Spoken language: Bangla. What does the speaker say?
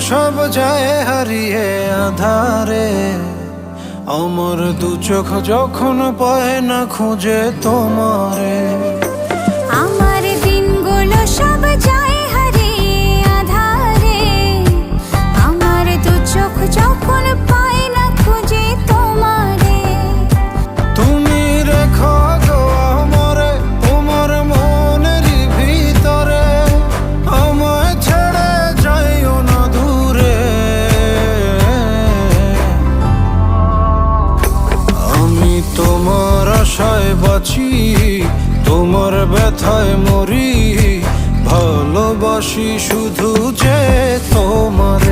সব যায় হারিয়ে আধারে, আমার দু চোখ যখন পায় না খুঁজে তোমারে। আমার দিনগুলো সব যায় হারিয়ে আধারে, আমার দু চোখ যখন পায় না খুঁজে তোমারে। তুমি রেখো গো আমারে তোমার মনের ভিতরে, আমায় ছেড়ে যাইও না দূরে। আমি তোমার আশায় বাঁচি, তোমার ব্যথায় মরি, ভালোবাসি শুধু যে তোমারে।